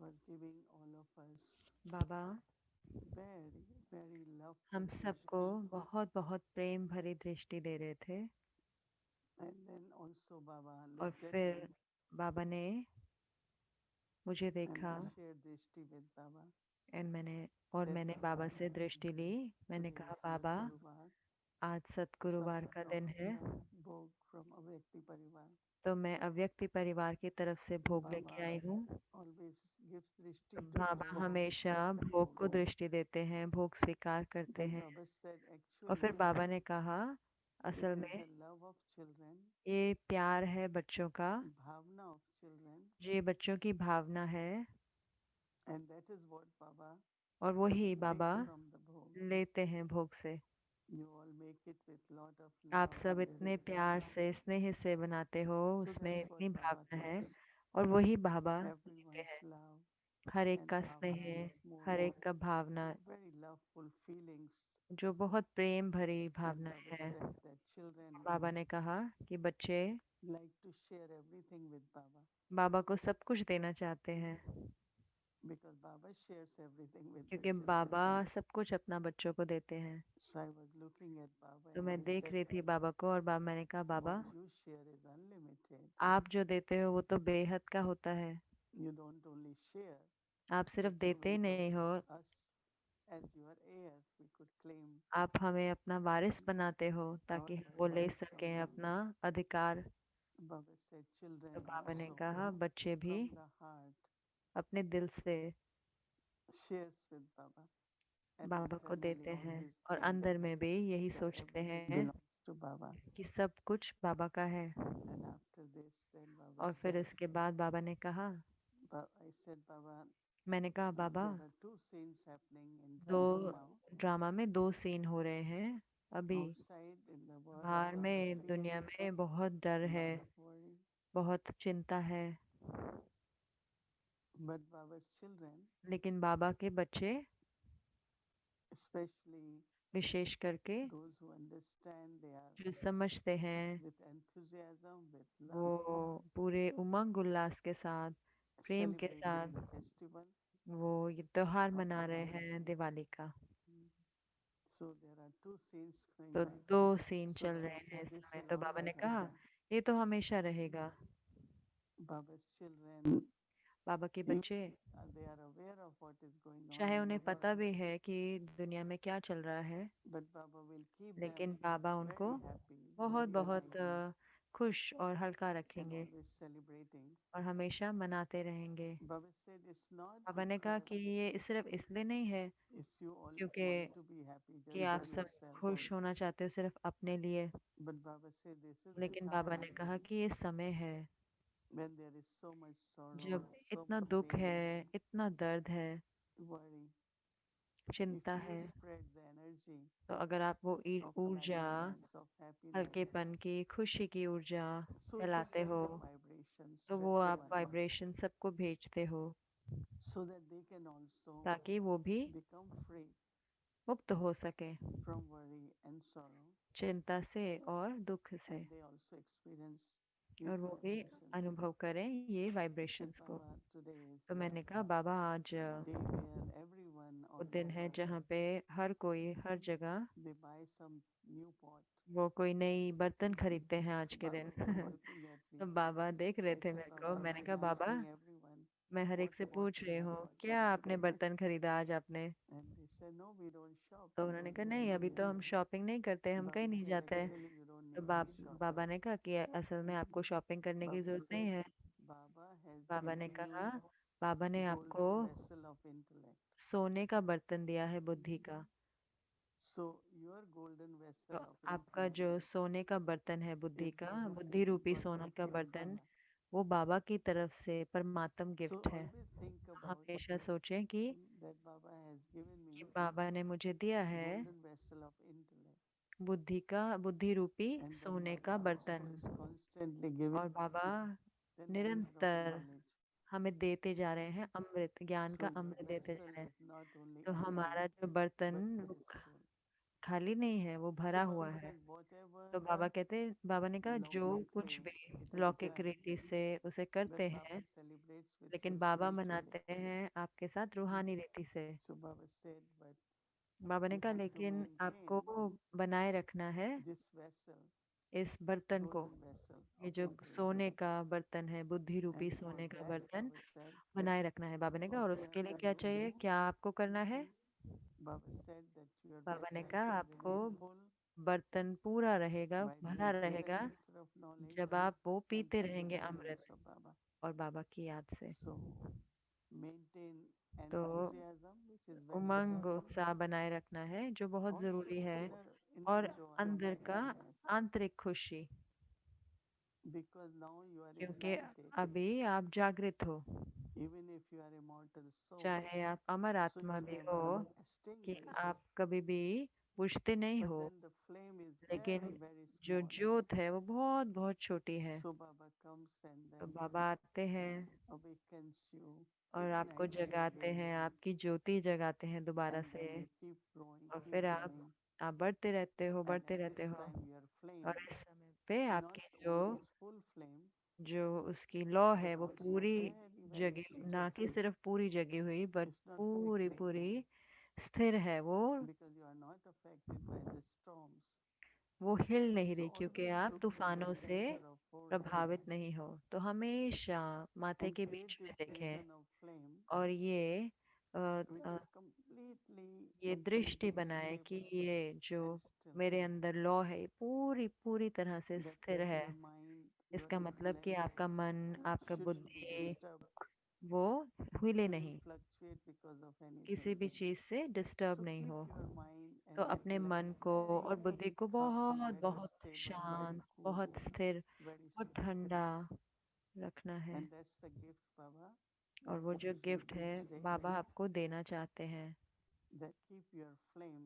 was giving all of us Baba very, very हम loveful सबको vision. बहुत बहुत प्रेम भरी दृष्टि दे रहे थे। And then also Baba और looked at फिर me बाबा ने मुझे and देखा। I shared drishti with Baba. और Said मैंने Baba, बाबा से दृष्टि ली। मैंने today कहा is बाबा Satguruvar, आज so सतगुरुवार I का दिन brought है, bhog from Avyakti Parivar. तो मैं अव्यक्ति परिवार की तरफ से भोग लेके Baba आई हूँ। always gives तो drishti to बाबा bhog, हमेशा भोग satsang को bhog. दृष्टि देते हैं, भोग स्वीकार करते Then हैं। Baba said, और फिर actually, बाबा ने कहा it असल is में the love of children, ये प्यार है बच्चों का, bhavna of children, ये बच्चों की भावना है। and that is what Baba और वही बाबा takes from the bhog. लेते हैं भोग से। You all make it with lot of आप love सब and इतने dedication. प्यार से स्नेह से बनाते हो, So उसमें that's what इतनी Baba भावना है। takes. और वही बाबा लेते Everyone's हैं। love हर एक and का bhavna स्नेह, this हर moment. एक का भावना, Very loveful feelings. जो बहुत प्रेम भरी Then भावना Baba है। says that children बाबा ने कहा कि बच्चे like to share everything with Baba बाबा को सब कुछ देना चाहते हैं, because Baba shares everything with the क्योंकि children. बाबा सब कुछ अपना बच्चों को देते हैं। So I was looking at Baba तो and मैं I देख said, रही थी बाबा को, और बाबा मैंने कहा what Baba you share is unlimited. आप जो देते हो वो तो बेहद का होता है। You don't only share, आप but सिर्फ you देते ही make नहीं हो, us as your heirs. We could claim आप हमें अपना वारिस बनाते हो our ताकि हम वो ले birthright from सकें you. अपना अधिकार। Baba said, children तो बाबा ने also कहा बच्चे भी from the heart अपने दिल से shares with Baba and बाबा को internally देते हैं, always और think अंदर में भी यही that सोचते everything हैं belongs to Baba. कि सब कुछ बाबा का है। And after this, then Baba और फिर said, इसके बाद बाबा ने कहा, I said, Baba, मैंने कहा बाबा there are two scenes happening in दो drama now. ड्रामा में दो सीन हो रहे हैं अभी। Outside in the world, a बाहर lot of में fear, दुनिया में बहुत डर a है, lot of worry. बहुत चिंता है। But Baba's children, लेकिन बाबा के बच्चे, especially विशेष करके those who understand, they are जो समझते हैं, with enthusiasm, with वो love, पूरे उमंग उल्लास के साथ, प्रेम के celebrating the साथ festival. वो ये त्योहार Of मना रहे Diwali. हैं दिवाली का। So there are two scenes going तो on. दो सीन So चल Baba रहे हैं said इस this समय। will तो बाबा always ने कहा happen. ये तो हमेशा रहेगा। Baba's children, बाबा के even बच्चे, they are aware of what is going on चाहे in the उन्हें पता world, भी है कि दुनिया में क्या चल रहा है, but Baba will keep them लेकिन बाबा उनको very happy, बहुत very बहुत lively, खुश और हल्का and रखेंगे, always celebrating. और हमेशा मनाते रहेंगे। Baba said it's not बाबा ने कहा because कि ये सिर्फ इसलिए नहीं है it's you all क्योंकि want to be happy कि just आप for सब yourselves. खुश होना चाहते हो सिर्फ अपने लिए, But Baba said this is the लेकिन बाबा time ने कहा कि ये समय है when there is so much sorrow, जब so इतना much दुख pain, है, इतना दर्द है, worry. If चिंता you है। spread the energy तो अगर आप वो of ऊर्जा, lightness, of happiness, हल्केपन की, खुशी की ऊर्जा so it फैलाते sends हो, a vibrations to तो वो आप everyone वाइब्रेशन सबको भेजते हो so that they can also ताकि वो भी become free मुक्त हो सके from worry and sorrow, चिंता से और दुख and से, they also experience these और वो भी vibrations. अनुभव करें ये I said, वाइब्रेशंस को। Baba, today is तो a मैंने कहा बाबा आज day where everyone वो all दिन है over जहाँ पे हर कोई हर जगह they buy some new pot. वो कोई नई बर्तन खरीदते हैं आज So के Baba दिन। was looking at me. तो बाबा देख रहे I थे said, मेरे को। Baba, मैंने I'm कहा बाबा asking everyone मैं हर what एक से pot पूछ you रही have हूँ क्या purchased आपने today. बर्तन खरीदा आज आपने। And they said, no, we don't shop, तो we उन्होंने don't कहा do नहीं अभी anything. तो हम शॉपिंग नहीं करते, हम Baba कहीं नहीं said, जाते हैं। actually, you don't तो need to shop. बाबा ने कहा कि असल में आपको शॉपिंग करने की Baba जरूरत नहीं says, है। Baba has बाबा ने given कहा me बाबा ने आपको golden vessel of intellect. सोने का बर्तन दिया है बुद्धि का। So your golden तो vessel of आपका intellect जो सोने का बर्तन है बुद्धि is का, the gift बुद्धि रूपी सोने का perfected of बर्तन, Baba. वो बाबा की तरफ से परमात्म So गिफ्ट है। always think about हमेशा सोचें that Baba has given कि me बाबा ने मुझे दिया है golden vessel of intellect. बुद्धि रूपी And then सोने Baba का also बर्तन। is constantly giving और बाबा the nectar of निरंतर knowledge. हमें देते जा रहे हैं अमृत, ज्ञान का So your अमृत देते जा vessel रहे हैं। is not only तो empty हमारा जो बर्तन but वो it is full. खाली नहीं है, वो So भरा Baba हुआ है। said, whatever तो बाबा कहते, बाबा ने कहा जो lockic कुछ way भी it is लौकिक done, रीति से उसे but करते Baba हैं, celebrates with लेकिन you बाबा spiritually. मनाते हैं आपके साथ रूहानी रीति से। So Baba said, but बाबा ने you कहा have to लेकिन maintain आपको बनाए रखना है this vessel, इस बर्तन को, golden vessel ये of जो सोने intelligence. का बर्तन है, बुद्धि रूपी And for सोने का that, बर्तन Baba said, बनाए रखना है। बाबा ने कहा what और you उसके have लिए to क्या do, चाहिए, क्या आपको करना है? Baba said that your बाबा ने vessel कहा should आपको remain full बर्तन पूरा रहेगा, by भरा drinking the रहेगा, nectar of knowledge जब आप वो and पीते through the रहेंगे remembrance अमृत of Baba. और बाबा की याद से। So maintain तो enthusiasm, which is very Umang important. उत्साह बनाए रखना है जो बहुत Also जरूरी है, inner और joy and अंदर का happiness, आंतरिक खुशी, because now you are क्योंकि enlightened. अभी आप जागृत हो, Even if you are a mortal soul, चाहे आप अमर so आत्मा it's भी हो, never कि extinguished. आप कभी भी बुझते नहीं But हो, then the flame is very, लेकिन very जो small. ज्योत है वो बहुत बहुत छोटी है। So Baba comes and तो then बाबा आते हैं awakens you, और आपको ignites you जगाते again, हैं, आपकी ज्योति जगाते हैं दोबारा and से, then you और keep फिर growing. आप बढ़ते रहते हो, And बढ़ते at this रहते हो। time, your flame, और इस समय पे not आपकी जो only is full flame, जो उसकी लौ but है वो also पूरी very, very जगी, ना कि steady. सिर्फ पूरी जगी हुई, बट It's not पूरी flickering पूरी स्थिर है because you are not affected by the storms. वो हिल नहीं So रही, क्योंकि always आप look to the तूफानों से center of forehead प्रभावित नहीं हो। तो हमेशा माथे and के create बीच this में देखें, vision of flame, और अ, which अ, is completely, ये दृष्टि completely बनाए कि stable ये जो and still. मेरे अंदर लौ है ये पूरी पूरी तरह से That स्थिर means है। your mind, your इसका मतलब कि intellect आपका मन, आपका shouldn't be बुद्धि disturbed, वो हिले shouldn't नहीं, fluctuate because of anything. किसी भी चीज से डिस्टर्ब So नहीं keep हो। your mind तो and अपने intellect मन को very और बुद्धि को calm, बहुत very बहुत stable, very शांत, cool, बहुत स्थिर very और secure. ठंडा रखना है। And that's the gift, Baba, और that वो जो gives you गिफ्ट है today, बाबा आपको देना चाहते हैं, that keep your flame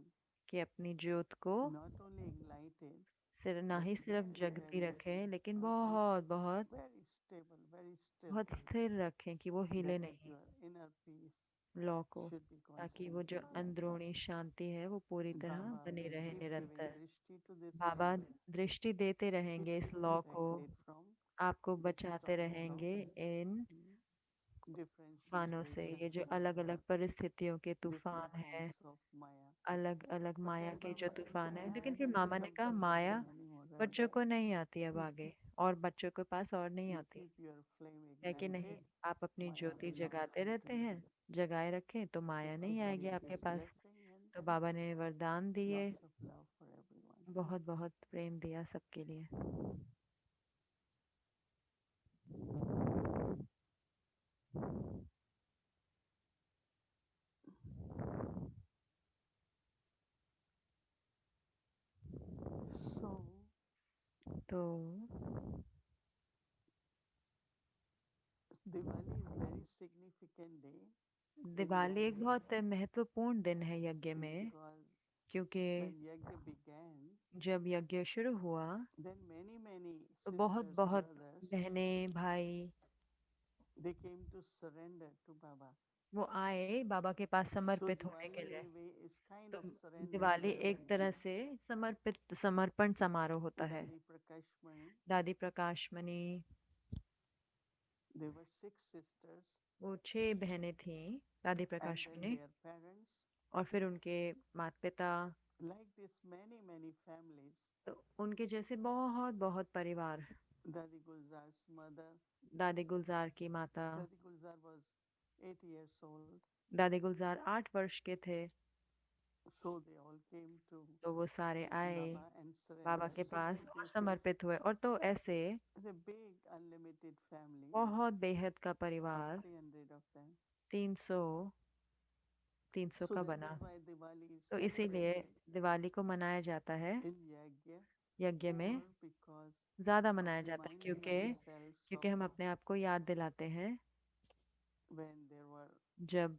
कि अपनी ज्योत को not only enlightened, सिर्फ ना but ही सिर्फ very, जगती very, रखें, लेकिन and बहुत बहुत very stable, very still, बहुत स्थिर रखें, कि वो हिले that नहीं your inner peace लौ को, should be ताकि वो जो constantly there. अंदरूनी शांति है वो पूरी तरह Baba बनी will रहे keep giving निरंतर। drishti to this Baba flame, दृष्टि देते keep रहेंगे इस you लौ को, protected from आपको the बचाते storms of रहेंगे इन different तूफानों से, ये situations, जो अलग अलग परिस्थितियों के different तूफान forms है, of Maya. अलग अलग But माया then के जो Baba said, तूफान है। लेकिन that फिर will मामा ने become कहा for Maya children anymore, right? बच्चों को नहीं आती अब आगे, और बच्चों के पास और नहीं You आती, keep your flame है कि नहीं? ignited, आप अपनी Maya Jyoti will not जगाते come to रहते you. हैं, जगाए रखें तो So माया keep नहीं आएगी giving आपके this पास। blessing and तो बाबा ने वरदान दिए, lots of love for everyone. बहुत बहुत प्रेम दिया सबके लिए। So तो Diwali is very significant day in Diwali एक Yagya बहुत महत्वपूर्ण दिन है यज्ञ में, because क्योंकि when Yagya began, जब यज्ञ शुरू हुआ then many तो बहुत sisters, बहुत brothers, बहनें भाई they came to surrender to Baba. वो आए बाबा के पास So समर्पित होने Diwali के in लिए। a way is kind तो of surrender दिवाली एक ceremony. तरह से समर्पण समारोह होता है। Dadi Prakashmani, दादी प्रकाश मणि, there were 6 sisters वो 6 बहनें थीं, दादी and Prakash then Mani, their parents. और फिर उनके माता पिता। Like this, many families. तो उनके जैसे बहुत बहुत परिवार। Dadi Gulzar's mother, दादी गुलजार की माता, Dadi Gulzar was 8 years old, दादी गुलजार 8 वर्ष के थे। so they all came to तो वो सारे आए Baba and बाबा surrender. के So पास like और this, समर्पित हुए। और तो ऐसे the big unlimited family, बहुत बेहद का of परिवार 300 of them. 300 300 So का that बना। is why Diwali is तो इसीलिए celebrated दिवाली को मनाया जाता है in Yagya यज्ञ में, more because ज़्यादा of मनाया जाता है, reminding क्योंकि ourselves of क्योंकि हम अपने आप को याद दिलाते हैं when there were जब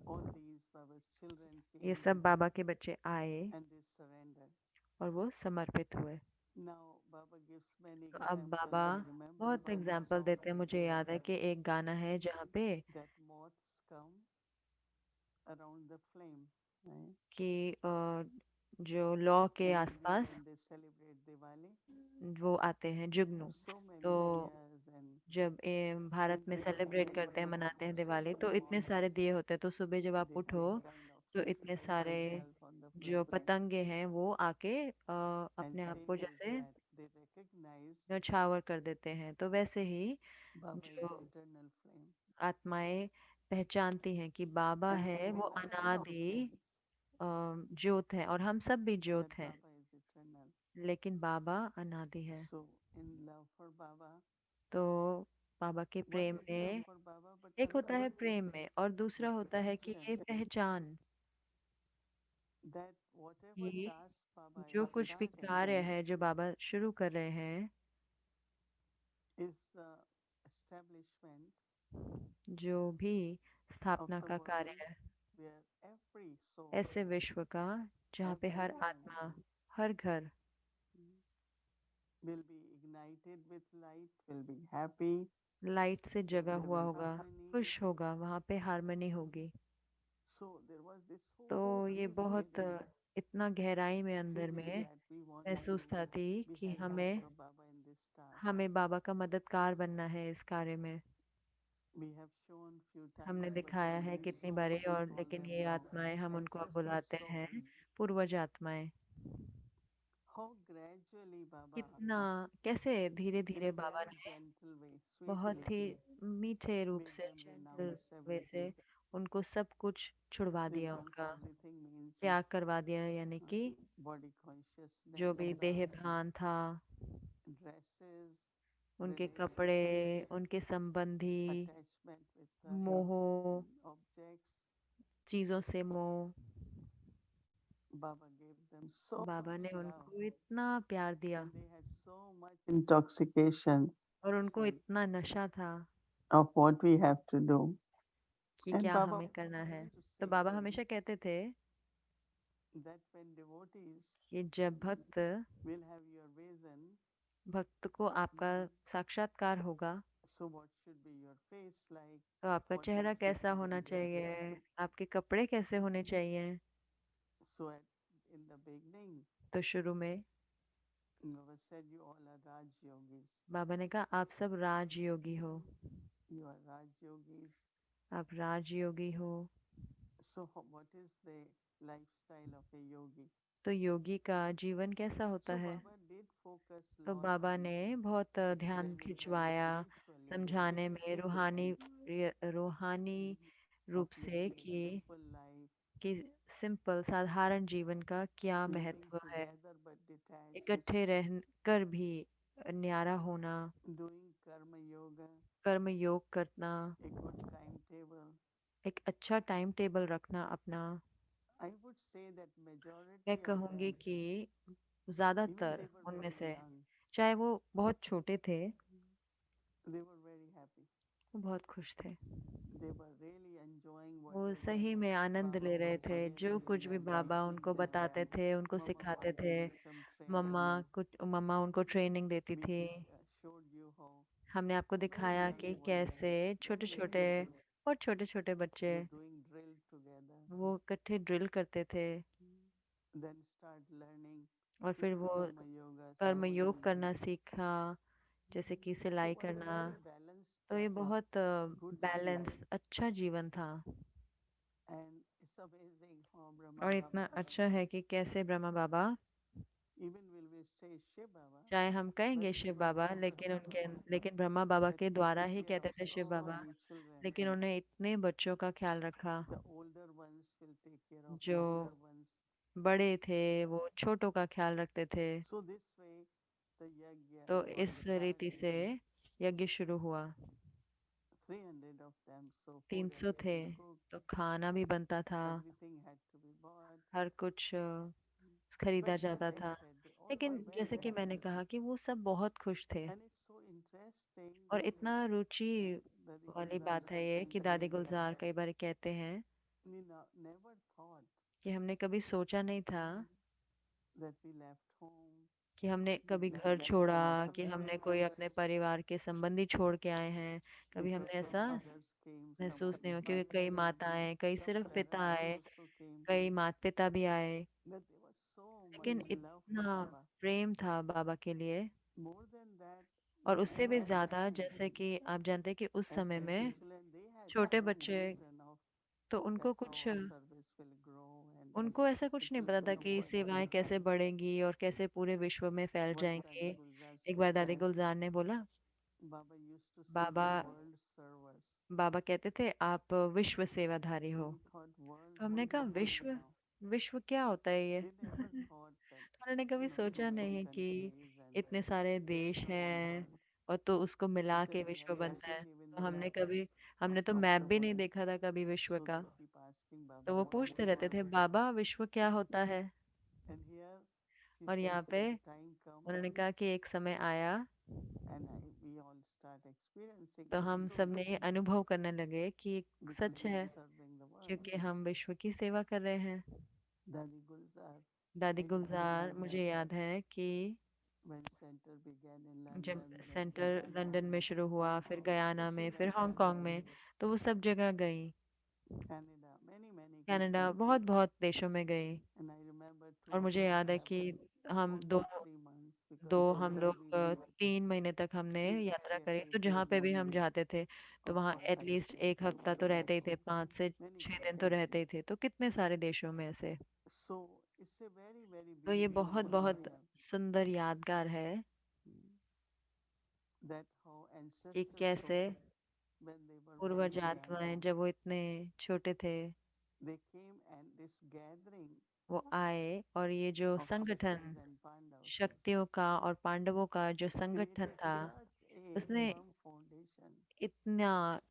all these Baba's children ये came सब बाबा के बच्चे आए and they surrendered. और वो समर्पित हुए। Now Baba gives many तो अब example. बाबा I remember बहुत one एग्जाम्पल song देते हैं। मुझे याद है कि एक गाना है जहाँ पे that moths come around the flame, right? कि जो लॉ के And India, आसपास when they celebrate Diwali, वो आते हैं, जुगनू। so तो many diyas and जब भारत in में this सेलिब्रेट moment, करते हैं, मनाते हैं so दिवाली, तो many इतने bonfires, सारे दिए होते हैं। तो सुबह जब आप they उठो take kind of तो इतने sacrifice सारे themselves on the जो flame पतंगे हैं वो आके and अपने आप को says जैसे that they recognize न्यौछावर कर देते हैं। तो वैसे ही Baba is जो the eternal flame. आत्माएं पहचानती हैं कि बाबा And है, we वो all know अनादि ज्योत है, और हम सब भी that ज्योत हैं, Baba is eternal. लेकिन बाबा अनादि है। So, in love for Baba, तो बाबा के one प्रेम is love में for Baba, but एक होता है another is प्रेम में, और दूसरा होता है कि ये recognition पहचान that whatever कि task Baba जो is कुछ भी starting कार्य है जो बाबा शुरू कर रहे हैं, is the establishment जो भी of स्थापना the का कार्य world है, where every soul, ऐसे विश्व का जहाँ पे every हर home आत्मा, हर घर will be ignited with light, will be happy, light से जगा will हुआ be होगा, harmony. खुश होगा, वहाँ पे हार्मनी होगी। So there was this तो so ये deep बहुत within इतना गहराई में अंदर feeling में that we want to महसूस था थी be कि helpers हमें of Baba in this task. हमें बाबा का मददगार बनना है इस कार्य में। We have shown few times, हमने but दिखाया then है these कितनी बारी, souls, we और call लेकिन them ये now आत्माएं, हम उनको अब ancestor बुलाते हैं souls. पूर्वज आत्माएं। How gradually Baba, कितना, कैसे धीरे in धीरे a बाबा very ने gentle way, बहुत sweetly, ही मीठे रूप made से, them जेंटल renounce वे से everything. उनको सब कुछ छुड़वा दिया, Renounce उनका everything means त्याग करवा दिया, यानी कि body जो consciousness, भी देह भान था, dresses, उनके कपड़े, relationships, उनके संबंधी, attachment with मोह, objects. चीजों से मोह। Baba gave them so बाबा much ने love, उनको इतना प्यार दिया, and they had so much intoxication और उनको इतना नशा था of what we have to do. कि And क्या Baba हमें करना always है। used to तो say बाबा हमेशा कहते थे that when devotees कि जब भक्त, will have your vision, भक्त को आपका साक्षात्कार होगा, so what should be your face like? तो आपका What चेहरा you कैसा should be होना dressed चाहिए, like? आपके कपड़े कैसे होने चाहिए। So in the beginning, तो शुरू में Baba said, "You all are Raj Yogis. बाबा ने कहा आप सब राजयोगी हो, You are Raj Yogis. आप राजयोगी हो। So what is the lifestyle of a yogi?" तो योगी का जीवन कैसा होता So है। Baba did focus a तो lot बाबा on ने बहुत ध्यान explaining them खिंचवाया spiritually, समझाने में, systematically, रूहानी of रूप से living a simple life, कि सिंपल साधारण जीवन का क्या living महत्व है, together but detached, इकट्ठे रह कर भी न्यारा होना, doing karma yoga, कर्म योग करना, a good timetable. एक अच्छा टाइम टेबल रखना अपना। I would say that मैं majority of कहूँगी them, कि even they ज़्यादातर were उनमें very से, young, चाहे वो बहुत छोटे थे, they were very happy. वो बहुत खुश थे। They were really enjoying वो whatever सही में आनंद Baba ले रहे was थे, जो कुछ sharing भी and बाबा teaching उनको them. बताते थे, उनको Mama सिखाते was थे। giving some मम्मा training. मम्मा उनको ट्रेनिंग देती We थी। showed you how हमने आपको very दिखाया young कि ones, कैसे छोटे very छोटे, little kids, और छोटे छोटे बच्चे they doing drill together. वो इकट्ठे ड्रिल करते थे, Then start learning और फिर वो karma yoga, कर्म योग sewing. करना सीखा, जैसे कि So सिलाई it was a करना। very balanced, तो ये बहुत good बैलेंस, life. अच्छा जीवन था। And it's amazing how Brahma और इतना Baba, अच्छा है कि कैसे ब्रह्मा बाबा, even will we say Shiv Baba, चाहे हम but कहेंगे it Shiv was Baba, through लेकिन Brahma उनके, Baba लेकिन ब्रह्मा बाबा that के he द्वारा took ही care कहते of थे शिव so बाबा। many children. लेकिन उन्हें इतने बच्चों का ख्याल रखा, The older ones will take care of जो younger ones. बड़े थे वो छोटों का ख्याल रखते थे। So this way, the yajna तो was इस रीति started. से यज्ञ शुरू हुआ। 300 of them, so food had 300 to थे, be cooked. तो खाना भी बनता था, Everything had to be bought. हर कुछ But खरीदा as जाता I था। said, they all लेकिन were very जैसे कि मैंने happy. कहा कि वो सब बहुत खुश थे। And it's so interesting और that इतना रुचि Dadi वाली Gulzar बात है ये sometimes कि दादी says that गुलजार कई बार कहते हैं we never thought कि हमने कभी सोचा नहीं था that we left home, कि हमने कभी that घर we left छोड़ा, our कि हमने family, कोई अपने परिवार के संबंधी छोड़ के आए हैं। कभी because हमने some ऐसा mothers came, some महसूस नहीं only हुआ, क्योंकि कई fathers, माताएं, कई some सिर्फ पिता parents आए, also came. कई माता पिता भी आए। But they were so लेकिन his love for इतना Baba. प्रेम था बाबा के लिए। More than that, और उससे भी at that ज्यादा, time, जैसे कि आप जानते हैं कि उस समय at में Switzerland, they had छोटे some बच्चे, vision of तो that उनको how कुछ, our service will grow and उनको ऐसा it कुछ नहीं will पता be था a कि सेवाएं worldwide. कैसे बढ़ेंगी और कैसे पूरे विश्व में फैल Once Dadi जाएंगे। Gulzar एक बार said दादी that गुलजार ने बोला, Baba used to say Baba the world servers. बाबा कहते थे आप विश्व सेवाधारी So हो। we thought, world, तो what हमने is कहा world विश्व, now? विश्व क्या होता है ये? They never thought that, उन्होंने कभी so सोचा many नहीं कि countries and इतने सारे that's देश the whole हैं world. और तो उसको He मिला said के we विश्व have बनता also है। given तो the हमने map कभी, हमने तो of मैप the भी नहीं world. देखा था कभी विश्व So का। they keep asking तो Baba, वो what is पूछते रहते थे, world? बाबा विश्व क्या होता है? And here she और says यहाँ at पे the time come उन्होंने कहा कि एक समय आया, and we all start experiencing तो it's हम true सब ने ये अनुभव करने लगे कि because सच we are है, serving the world. क्योंकि हम विश्व की सेवा कर रहे हैं। Dadi Gulzar, दादी I गुलजार, remember that मुझे याद है कि when center began in जब London, then centre Guyana, London में शुरू हुआ, फिर गयाना Sri में, फिर Lanka, हांगकांग में, तो वो सब जगह गई। Canada, many Canada, countries. बहुत बहुत देशों में गई। And I remember और मुझे traveling याद है there कि for हम दो almost 3 months दो because हम wherever लोग we went, 3 महीने तक हमने we यात्रा करी। तो appreciated जहाँ पे भी हम movie. जाते थे, तो Of वहाँ course, I एटलीस्ट stayed एक for हफ्ता तो रहते ही थे, 5 से 6 दिन तो countries. रहते ही थे। तो कितने सारे देशों में ऐसे। So it's a very तो ये beautiful बहुत बहुत memorial. सुंदर यादगार है mm, That how कि ancestors कैसे souls, when they were पूर्वज very young, आत्माएं जब वो इतने छोटे थे, they came and this gathering वो आए, और ये जो of Shaktis संगठन, and Pandavas शक्तियों का और पांडवों का जो संगठन created था, such a उसने firm foundation इतना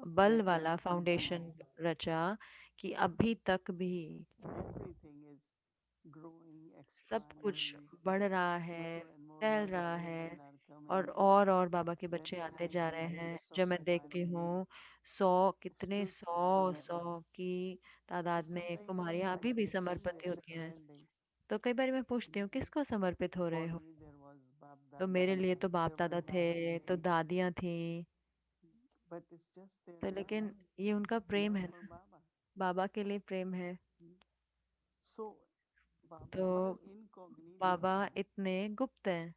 बल that वाला until फाउंडेशन now रचा कि अभी तक भी everything is growing, सब कुछ expanding, बढ़ रहा है, more and more फैल Baba रहा है। children are coming. और बाबा के When बच्चे I आते see जा रहे हैं, videos of जब मैं देखती Sampani, हूँ 100, कितने still सौ surrendering. सौ की तादाद में Sometimes I कुमारियां ask अभी भी that whom they समर्पित are होती हैं। surrendering. तो कई बार मैं पूछती हूँ किसको समर्पित हो For रहे हो? me, there was Bab तो Dada, मेरे लिए तो बाप there were दादा थे, Dadi, तो दादियाँ थी। but it's just their तो love, लेकिन ये उनका प्रेम love है for ना, Baba. बाबा के लिए प्रेम है। So Baba तो is incognito बाबा इतने गुप्त हैं,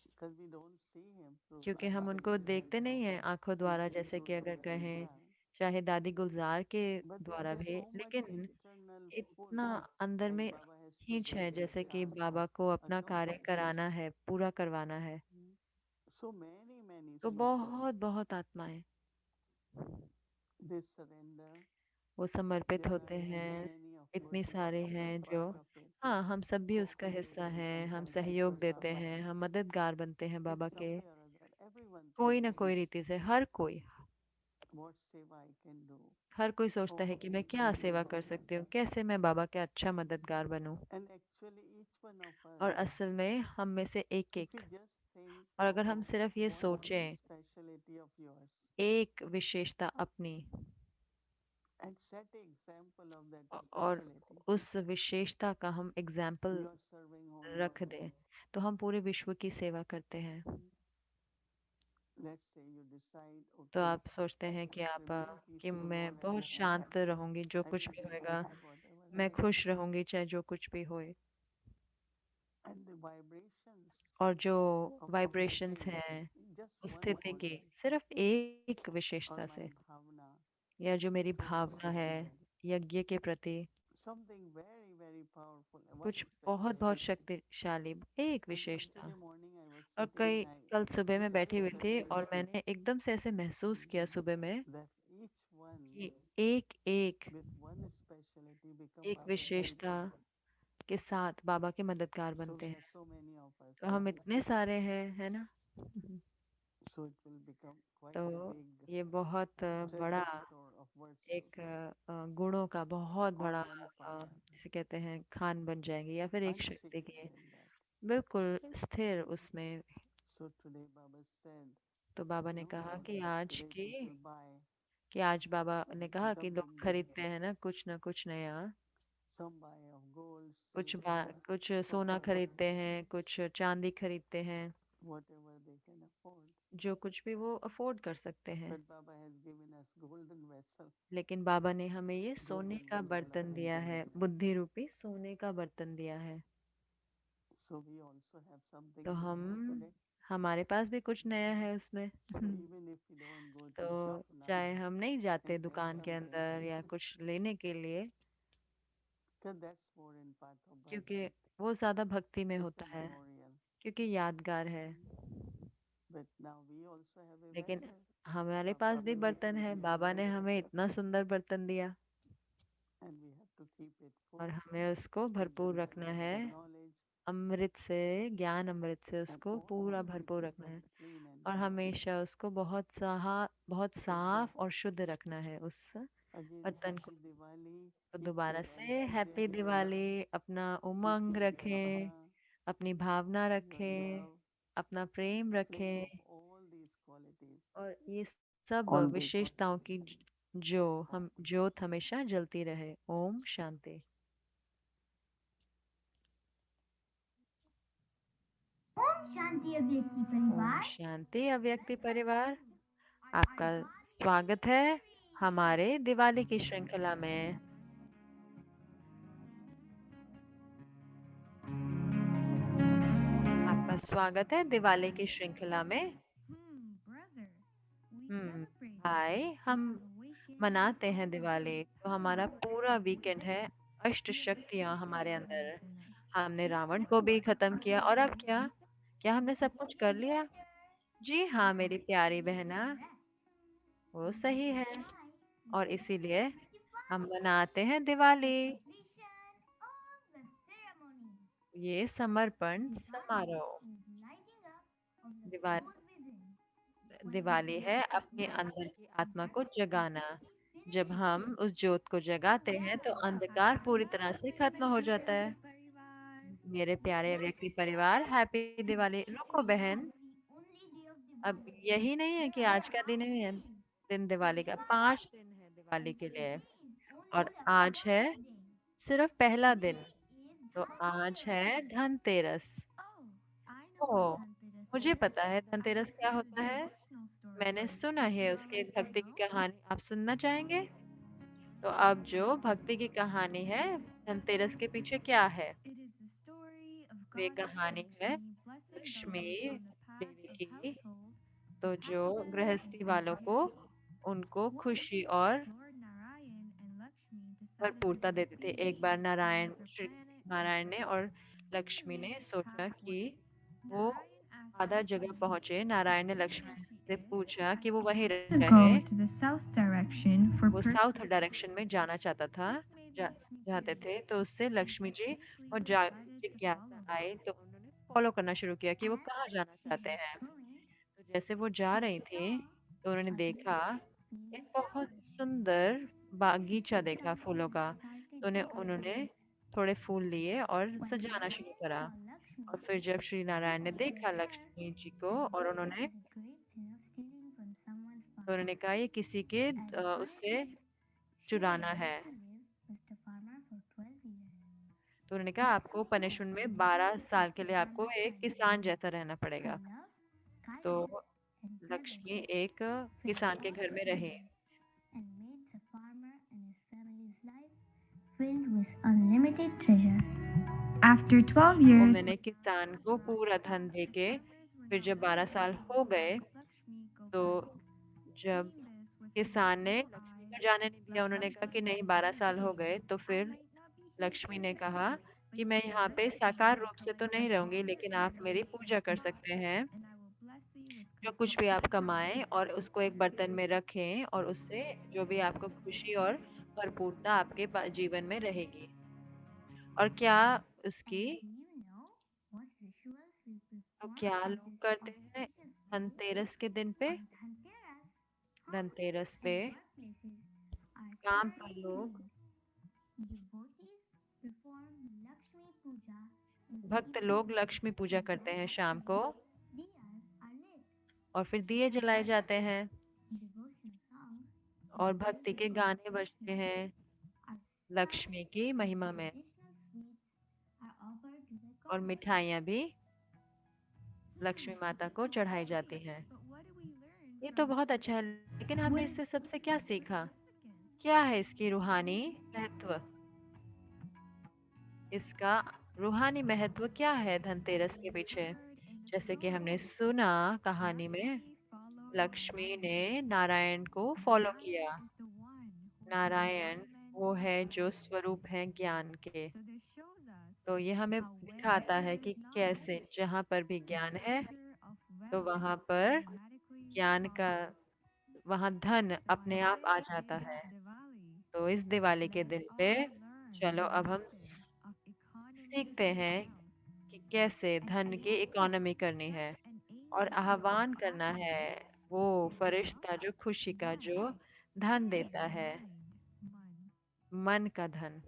because we don't see him through क्योंकि हम उनको eyes देखते नहीं हैं आंखों द्वारा, even जैसे through कि अगर Dadi कहें Gulzar. चाहे दादी गुलजार के But there द्वारा is भी, so much लेकिन internal pull, इतना अंदर like में Baba has to खींच है, complete the जैसे कि task, बाबा को अपना कार्य accomplish. कराना है, पूरा करवाना है। So many तो souls बहुत बहुत आत्माएं they surrender. वो समर्पित There are होते हैं। many of course इतनी we are सारे also हैं जो, part of it, हाँ, हम सब भी उसका हिस्सा cooperating हैं, and हम helping सहयोग for देते Baba हैं, हम मददगार बनते हैं in बाबा some के, way or other. Everyone कोई ना thinks कोई रीति से। हर कोई, what seva I can do, हर कोई सोचता how है I कि मैं can क्या सेवा contribute. कर सकती हूँ, कैसे मैं बाबा के अच्छा मददगार बनूं। And actually each one of us, और असल में हम में से एक if you एक, just think और अगर of हम सिर्फ ये one सोचें, specialty of yours एक विशेषता अपनी, and set an example of that और specialty, उस विशेषता का हम example you are serving whole रख world. दें, तो हम पूरे विश्व की सेवा करते हैं। Let's say you decide, तो okay, आप सोचते I हैं will कि आप remain कि peaceful मैं all बहुत the time. शांत रहूंगी, जो I कुछ will भी be होगा, happy whatever मैं happens. खुश रहूंगी चाहे जो कुछ भी होए। And the vibrations और जो of a वाइब्रेशंस state, हैं just उस one स्थिति की, quality, सिर्फ एक or विशेषता my से, bhavna या जो मेरी towards भावना है Switzerland, यज्ञ के प्रति, something very powerful, one कुछ बहुत बहुत speciality. शक्तिशाली, एक And विशेषता। yesterday morning I was और sitting कई and I कल सुबह में बैठी just हुई थी suddenly और see मैंने एकदम से ऐसे महसूस किया सुबह में that each one कि एक एक with one specialty become एक Baba's विशेषता helper. के साथ बाबा के मददगार So बनते we are हैं। so many of us. तो हम इतने सारे हैं, है ना? So it will become quite a तो big ये बहुत बड़ा treasure store of virtue. एक गुणों का बहुत All बड़ा one part, जिसे कहते हैं खान बन जाएंगे, या फिर एक शक्ति unshakable की, in that. बिल्कुल स्थिर उसमें। So today Baba said, तो बाबा ने no, कहा today people buy कि आज बाबा ने कहा कि लोग something new. खरीदते हैं ना कुछ नया। Some buy of gold, silver, कुछ सोना copper. खरीदते हैं, कुछ चांदी खरीदते हैं। whatever they can afford. जो कुछ भी वो अफोर्ड कर सकते हैं। But Baba has given us golden vessel, लेकिन बाबा ने हमें ये सोने golden का vessel of बर्तन दिया है, intelligence. बुद्धि रूपी सोने का बर्तन दिया है। So we also have something तो new हम today. हमारे पास भी कुछ नया है उसमें। So even if we don't go to तो shop now चाहे हम नहीं and जाते have दुकान के some अंदर या sensation, कुछ लेने के लिए, because that's more in part of क्योंकि Bhakti. वो ज्यादा भक्ति में It's होता a है, memorial. क्योंकि यादगार है। But now we also have a लेकिन vessel. हमारे पास Baba भी बर्तन है, beautifully given बाबा ने us, हमें इतना सुंदर बर्तन दिया and we have to keep it और full हमें उसको with the भरपूर रखना nectar of है। the knowledge अमृत से, ज्ञान अमृत से and उसको पूरा always we भरपूर keep रखना it है clean and और pure. हमेशा उसको बहुत Shuddha. साफ और शुद्ध रखना है उस Again, बर्तन को। Happy Diwali. तो Keep दोबारा your से हैप्पी enthusiasm, दिवाली, अपना keep उमंग your रखें, utsaha, अपनी भावना your रखें, love, अपना प्रेम flame of रखें all these qualities और ये सब all day God. विशेषताओं की जो हम ज्योत हमेशा जलती रहे। ओम शांति। ओम शांति अव्यक्ति ओम परिवार। शांति अव्यक्ति परिवार, आपका स्वागत है हमारे दिवाली की श्रृंखला में। आपका स्वागत है दिवाली की श्रृंखला में। brother, we hmm, celebrate. भाई हम We have awakened मनाते हैं all the दिवाली, great तो हमारा powers पूरा within वीकेंड us. है अष्ट We have शक्तियां defeated हमारे evil अंदर। within us. हमने रावण Now, को भी खत्म what किया to और अब do? क्या, क्या हमने सब कुछ कर लिया? जी हाँ मेरी प्यारी बहना, वो सही है। और इसीलिए हम मनाते हैं दिवाली, ये समर्पण समारोह। दिवा दिवाली है अपने अंदर की आत्मा को जगाना। जब हम उस ज्योत को जगाते हैं तो अंधकार पूरी तरह से खत्म हो जाता है। मेरे प्यारे व्यक्ति परिवार, हैप्पी दिवाली। रुको बहन, अब यही नहीं है कि आज का दिन है दिन दिवाली का, 5 दिन है दिवाली के लिए और आज है सिर्फ पहला दिन। तो आज है Dhanteras. Oh, I know what O, Dhanteras मुझे is. पता है I धनतेरस have क्या heard a होता है। devotional story. मैंने सुना Would है you all उसकी एक like to भक्ति की know? कहानी, आप सुनना चाहेंगे? तो अब जो भक्ति की कहानी है धनतेरस के पीछे क्या है, It is the story of way Goddess कहानी है Lakshmi blessing Lakshmi those on the path Devi of की। household तो with जो happiness and गृहस्थी वालों को, prosperity. उनको Once, खुशी और Lord Narayan and Lakshmi decided to भरपूरता देते थे। proceed एक बार Narayan, towards a Shri planet Narayan ने और in the लक्ष्मी ने least सोचा कि halfway. वो Narayan asked आधा जगह Lakshmi पहुंचे। to नारायण ने stay लक्ष्मी where she से is पूछा as कि वो he वहीं wanted to रहे। go to the south direction for वो साउथ डायरेक्शन में जाना चाहता था, This made Lakshmi जाते थे। curious, तो उससे and Lakshmi she ji sneakily और decided to जिज्ञासा follow आई, him. तो उन्होंने फॉलो करना शुरू किया कि वो कहाँ As जाना she चाहते was हैं। going, तो जैसे वो जा she रही saw थी तो उन्होंने a देखा beautiful एक pink बहुत flower. सुंदर She बागीचा picked देखा some फूलों and का। तो started उन्होंने decorating it. थोड़े फूल लिए और When सजाना शुरू Narayan करा। saw Lakshmi, और फिर जब श्री he नारायण ने देखा observed her लक्ष्मी जी को that और this उन्होंने, is a great sin of stealing from someone's तो farm. उन्होंने कहा ये किसी के As a उससे punishment, she was चुराना है। to live with the farmer for 12 years. तो उन्होंने कहा आपको Lakshmi पनिशमेंट में lived 12 साल with के the लिए आपको farmer एक family. किसान जैसा रहना Her पड़ेगा। love, तो kindness, and लक्ष्मी brotherhood एक filled किसान के all घर the में रही kingdom and made the farmer and his family's life filled with unlimited treasure. After 12 years, उन्होंने किसान को पूरा धन देके, फिर जब 12 साल हो गए तो जब किसान ने लक्ष्मी को जाने नहीं दिया, उन्होंने कहा कि नहीं 12 साल हो गए, तो फिर लक्ष्मी ने कहा कि मैं यहाँ पे साकार रूप से तो नहीं रहूंगी, लेकिन आप मेरी पूजा कर सकते हैं। जो कुछ भी आप कमाएं और उसको एक बर्तन में रखें और उससे जो भी आपको खुशी और भरपूरता आपके जीवन में रहेगी। और क्या उसकी, and do you know what rituals we तो perform क्या on लोग this करते हैं auspicious day? धनतेरस के दिन पे? On Dhanteras, homes धनतेरस पे and workplaces are काम पर thoroughly लोग, cleaned. Devotees perform Lakshmi Puja in the भक्त evening. लोग लक्ष्मी पूजा करते हैं शाम को Diyas are lit. और फिर दिए जलाए जाते हैं Devotional songs और and भक्ति के music of गाने बजते Lakshmi हैं are लक्ष्मी sung की and महिमा में। traditional sweets are offered to the और goddess. मिठाइयाँ भी लक्ष्मी माता को चढ़ाई जाती हैं। ये तो बहुत अच्छा है, लेकिन हमने इससे सबसे क्या सीखा? क्या है इसकी रूहानी महत्व? इसका रूहानी महत्व क्या है धनतेरस के पीछे? जैसे कि हमने सुना कहानी में, लक्ष्मी ने नारायण को फॉलो किया। नारायण वो है जो स्वरूप है ज्ञान के। तो ये हमें दिखाता है कि कैसे जहाँ पर भी ज्ञान है, तो वहाँ पर ज्ञान का, वहाँ धन अपने आप आ जाता है। तो इस दिवाली के दिन पे चलो अब हम सीखते हैं कि कैसे धन की इकोनॉमी करनी है और आह्वान करना है वो फरिश्ता जो खुशी का, जो धन देता है, मन का धन।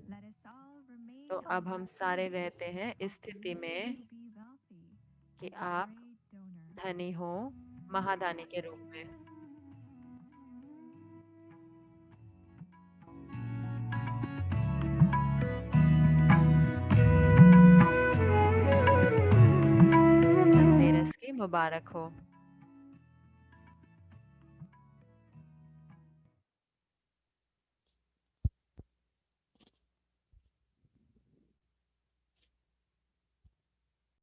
तो अब हम सारे रहते हैं इस स्थिति में कि आप धनी हो महादानी के रूप में। धनतेरस की मुबारक हो।